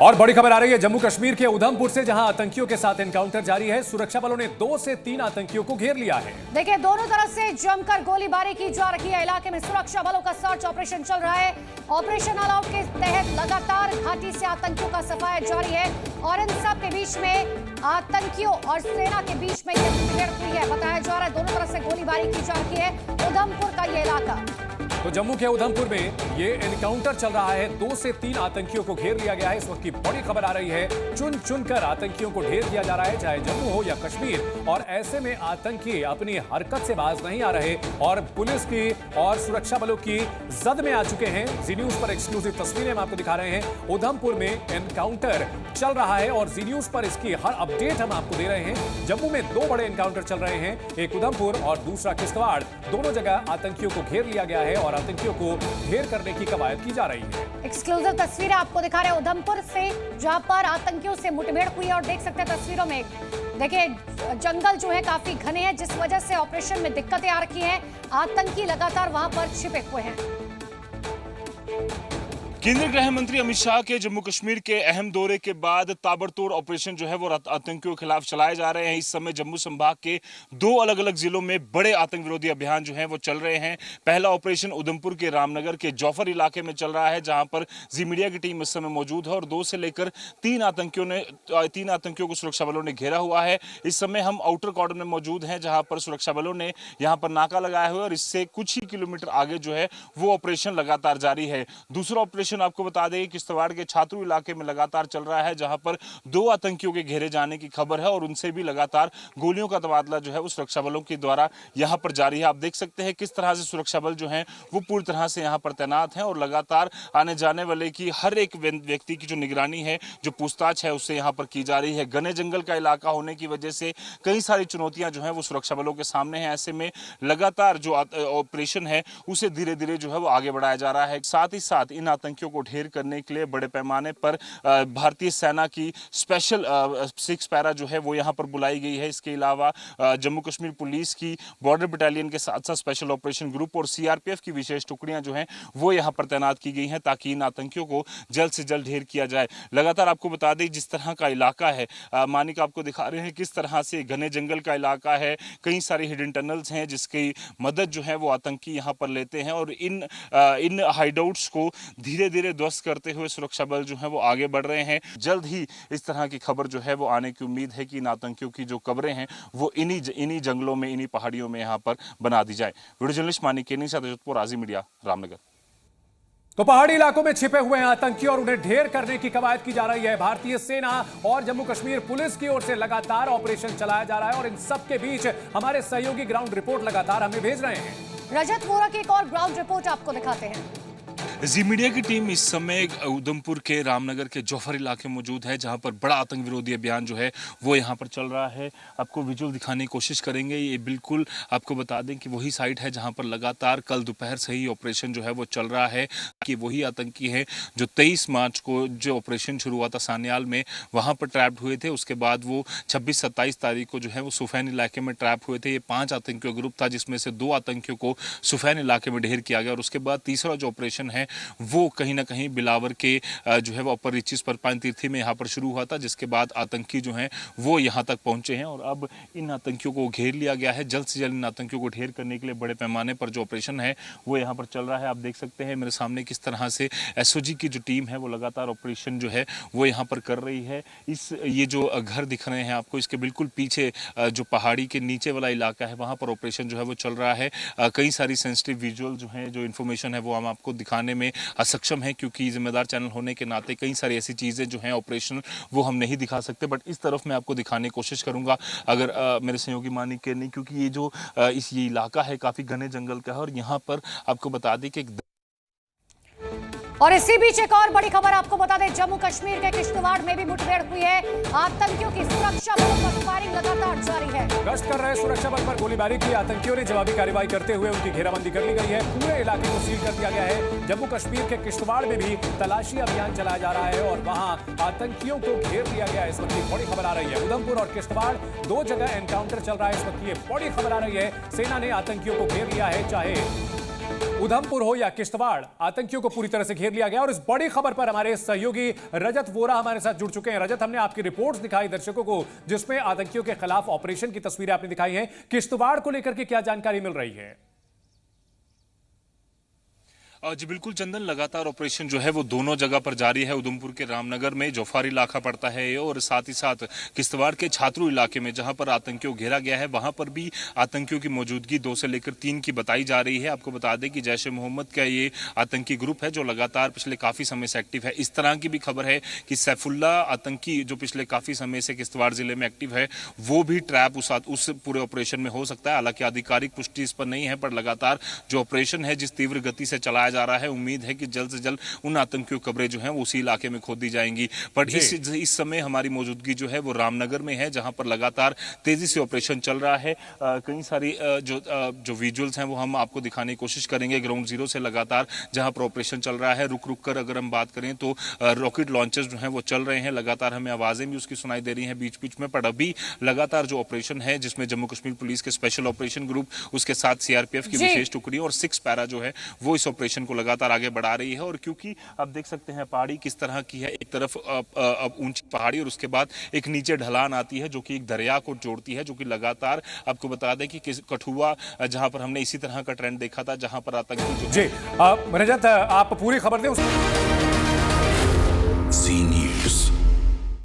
और बड़ी खबर आ रही है जम्मू कश्मीर के उधमपुर से, जहां आतंकियों के साथ एनकाउंटर जारी है। सुरक्षा बलों ने 2 से 3 आतंकियों को घेर लिया है। देखिए, दोनों तरफ से जमकर गोलीबारी की जा रही है। इलाके में सुरक्षा बलों का सर्च ऑपरेशन चल रहा है। ऑपरेशन ऑल आउट के तहत लगातार घाटी से आतंकियों का सफाया जारी है और इन सब के बीच में आतंकियों और सेना के बीच में यह मुठभेड़ हुई है। बताया जा रहा है दोनों तरफ से गोलीबारी की जा रही है। उधमपुर का ये इलाका, तो जम्मू के उधमपुर में ये एनकाउंटर चल रहा है। 2 से 3 आतंकियों को घेर लिया गया है। इस वक्त की बड़ी खबर आ रही है, चुन चुनकर आतंकियों को ढेर किया जा रहा है, चाहे जम्मू हो या कश्मीर। और ऐसे में आतंकी अपनी हरकत से बाज नहीं आ रहे और पुलिस की और सुरक्षा बलों की जद में आ चुके हैं। जी न्यूज पर एक्सक्लूसिव तस्वीरें हम आपको दिखा रहे हैं। उधमपुर में एनकाउंटर चल रहा है और जी न्यूज पर इसकी हर अपडेट हम आपको दे रहे हैं। जम्मू में 2 बड़े एनकाउंटर चल रहे हैं, एक उधमपुर और दूसरा किश्तवाड़। दोनों जगह आतंकियों को घेर लिया गया है और आतंकियों को ढेर करने की कवायद की जा रही है। एक्सक्लूसिव तस्वीरें आपको दिखा रहे हैं उधमपुर से, जहां पर आतंकियों से मुठभेड़ हुई है। और देख सकते हैं तस्वीरों में, देखिए जंगल जो है काफी घने हैं, जिस वजह से ऑपरेशन में दिक्कतें आ रही हैं। आतंकी लगातार वहां पर छिपे हुए हैं। केंद्रीय गृह मंत्री अमित शाह के जम्मू कश्मीर के अहम दौरे के बाद ताबड़तोड़ ऑपरेशन जो है वो आतंकियों के खिलाफ चलाए जा रहे हैं। इस समय जम्मू संभाग के 2 अलग अलग जिलों में बड़े आतंक विरोधी अभियान जो है वो चल रहे हैं। पहला ऑपरेशन उधमपुर के रामनगर के जौफर इलाके में चल रहा है, जहां पर जी मीडिया की टीम इस समय मौजूद है और 2 से लेकर 3 आतंकियों को सुरक्षा बलों ने घेरा हुआ है। इस समय हम आउटर कॉर्डन में मौजूद हैं, जहां पर सुरक्षा बलों ने यहाँ पर नाका लगाया हुआ है और इससे कुछ ही किलोमीटर आगे जो है वो ऑपरेशन लगातार जारी है। दूसरा ऑपरेशन आपको बता दें, किश्तवाड़ के छात्रू इलाके में लगातार चल रहा है, जहां पर 2 आतंकियों के घेरे जाने की खबर है और उनसे भी लगातार गोलियों का तबादला जो है वो सुरक्षा बलों के द्वारा यहां पर जारी है। आप देख सकते हैं किस तरह से सुरक्षा बल जो है वो पूरी तरह से यहां पर तैनात हैं और लगातार आने जाने वाले की हर एक व्यक्ति की जो निगरानी है, जो पूछताछ है, उससे यहां पर की जा रही है। घने जंगल का इलाका होने की वजह से कई सारी चुनौतियां जो है वो सुरक्षा बलों के सामने है। ऐसे में लगातार जो ऑपरेशन है उसे धीरे धीरे जो है वो आगे बढ़ाया जा रहा है। साथ ही साथ इन आतंकियों को ढेर करने के लिए बड़े पैमाने पर भारतीय सेना की स्पेशल 6 पैरा जो है वो यहां पर बुलाई गई है। इसके अलावा जम्मू कश्मीर पुलिस की बॉर्डर बटालियन के साथ साथ स्पेशल ऑपरेशन ग्रुप और सीआरपीएफ की विशेष टुकड़ियां जो हैं वो यहां पर तैनात की गई हैं, ताकि इन आतंकियों को जल्द से जल्द ढेर किया जाए। लगातार आपको बता दें जिस तरह का इलाका है, मानिक आपको दिखा रहे हैं किस तरह से घने जंगल का इलाका है, कई सारे हिडन टनल्स हैं जिसकी मदद जो है वो आतंकी यहां पर लेते हैं और इन हाइडआउट्स को धीरे धीरे ध्वस्त करते हुए सुरक्षा बल जो है वो आगे बढ़ रहे हैं। जल्द ही इस तरह की खबर जो है वो आने की उम्मीद है कि इन आतंकियों की जो कब्रें हैं वो इन्हीं जंगलों में, इन्हीं पहाड़ियों में यहां पर बना दी जाए। वीडियो जर्नलिस्ट मानिक केनी से जोधपुर, आजी मीडिया, रामनगर। तो पहाड़ी इलाकों में छिपे हुए हैं आतंकी और उन्हें ढेर करने की कवायद की जा रही है। भारतीय सेना और जम्मू कश्मीर पुलिस की ओर से लगातार ऑपरेशन चलाया जा रहा है और इन सब के बीच हमारे सहयोगी ग्राउंड रिपोर्ट लगातार हमें भेज रहे हैं। रजत वोरा की एक और ग्राउंड रिपोर्ट आपको दिखाते हैं। जी मीडिया की टीम इस समय उधमपुर के रामनगर के जौफर इलाके में मौजूद है, जहां पर बड़ा आतंक विरोधी अभियान जो है वो यहां पर चल रहा है। आपको विजुअल दिखाने की कोशिश करेंगे। ये बिल्कुल आपको बता दें कि वही साइट है जहां पर लगातार कल दोपहर से ही ऑपरेशन जो है वो चल रहा है, कि वही आतंकी हैं जो 23 मार्च को जो ऑपरेशन शुरू हुआ था सान्याल में, वहां पर ट्रैप्ड हुए थे। उसके बाद वो 26-27 तारीख को जो है वो सुफैन इलाके में ट्रैप हुए थे। ये 5 आतंकियों का ग्रुप था, जिसमें से 2 आतंकियों को सुफैन इलाके में ढेर किया गया और उसके बाद तीसरा जो ऑपरेशन है वो कहीं ना कहीं बिलावर के जो है वो अपर रीचिस पर पानतीर्थी में यहाँ पर शुरू हुआ था, जिसके बाद आतंकी जो हैं वो यहाँ तक पहुंचे हैं और अब इन आतंकियों को घेर लिया गया है। जल्द से जल्द इन आतंकियों को ढेर करने के लिए बड़े पैमाने पर जो ऑपरेशन है वो यहाँ पर चल रहा है। आप देख सकते हैं मेरे सामने किस तरह से एसओजी की जो टीम है वो लगातार ऑपरेशन जो है वो यहाँ पर कर रही है। ये जो घर दिख रहे हैं आपको, इसके बिल्कुल पीछे जो पहाड़ी के नीचे वाला इलाका है वहाँ पर ऑपरेशन जो है वो चल रहा है। कई सारी सेंसिटिव विजुअल जो है, जो इन्फॉर्मेशन है वो हम आपको दिखाने में असक्षम है, क्योंकि जिम्मेदार चैनल होने के नाते कई सारी ऐसी चीज़ें जो हैं ऑपरेशनल वो हम नहीं दिखा सकते, बट इस तरफ मैं आपको दिखाने की कोशिश करूंगा अगर मेरे सहयोगी मानिक के नहीं, क्योंकि ये जो ये इलाका है काफ़ी घने जंगल का है और यहाँ पर आपको बता दें कि और इसी बीच एक और बड़ी खबर आपको बता दें, जम्मू कश्मीर के किश्तवाड़ में भी मुठभेड़ हुई है। आतंकियों की सुरक्षा बलों पर फायरिंग लगातार जारी है। गश्त कर रहे सुरक्षा बल पर गोलीबारी की आतंकियों ने जवाबी कार्रवाई करते हुए उनकी घेराबंदी कर ली गई है। पूरे इलाके को सील कर दिया गया है। जम्मू कश्मीर के किश्तवाड़ में भी तलाशी अभियान चलाया जा रहा है और वहां आतंकियों को घेर लिया गया है। इस वक्त की बड़ी खबर आ रही है, उधमपुर और किश्तवाड़ 2 जगह एनकाउंटर चल रहा है। इस वक्त की बड़ी खबर आ रही है, सेना ने आतंकियों को घेर लिया है। चाहे उधमपुर हो या किश्तवाड़, आतंकियों को पूरी तरह से घेर लिया गया। और इस बड़ी खबर पर हमारे सहयोगी रजत वोरा हमारे साथ जुड़ चुके हैं। रजत, हमने आपकी रिपोर्ट्स दिखाई दर्शकों को जिसमें आतंकियों के खिलाफ ऑपरेशन की तस्वीरें आपने दिखाई हैं। किश्तवाड़ को लेकर के क्या जानकारी मिल रही है? जी बिल्कुल चंदन, लगातार ऑपरेशन जो है वो दोनों जगह पर जारी है। उधमपुर के रामनगर में जोफार इलाका पड़ता है ये, और साथ ही साथ किश्तवाड़ के छात्रू इलाके में जहां पर आतंकियों को घेरा गया है वहां पर भी आतंकियों की मौजूदगी 2 से लेकर 3 की बताई जा रही है। आपको बता दें कि जैश ए मोहम्मद का ये आतंकी ग्रुप है जो लगातार पिछले काफी समय से एक्टिव है। इस तरह की भी खबर है कि सैफुल्ला आतंकी जो पिछले काफी समय से किश्तवाड़ जिले में एक्टिव है वो भी ट्रैप उस पूरे ऑपरेशन में हो सकता है। हालांकि आधिकारिक पुष्टि इस पर नहीं है, पर लगातार जो ऑपरेशन है जिस तीव्र गति से चलाया जा रहा है, उम्मीद है कि जल्द से जल्द उन आतंकियों की कब्रें जो हैं वो उसी इलाके में खोदी जाएंगी। पर इस समय हमारी मौजूदगी जो है वो रामनगर में है, जहां पर लगातार तेजी से ऑपरेशन चल रहा है। कई सारी जो विजुअल्स हैं वो हम आपको दिखाने की कोशिश करेंगे ग्राउंड जीरो से। लगातार जहां पर ऑपरेशन चल रहा है, रुक रुक कर अगर हम बात करें तो रॉकेट लॉन्चर्स जो हैं वो चल रहे हैं। लगातार हमें आवाजें भी उसकी सुनाई दे रही हैं बीच बीच में। पर अभी लगातार जो ऑपरेशन है जिसमें जम्मू कश्मीर पुलिस के स्पेशल ऑपरेशन ग्रुप, उसके साथ सीआरपीएफ की विशेष टुकड़ी और 6 पैरा जो है वो इस ऑपरेशन को लगातार आगे बढ़ा रही है। और क्योंकि आप देख सकते हैं पहाड़ी किस तरह की है, एक तरफ अब ऊंची पहाड़ी और उसके बाद एक नीचे ढलान आती है जो कि एक दरिया को जोड़ती है, जो कि लगातार आपको बता दें कि कठुआ जहां पर हमने इसी तरह का ट्रेंड देखा था, जहां पर आतंकी जी रजत, आप पूरी खबर दें।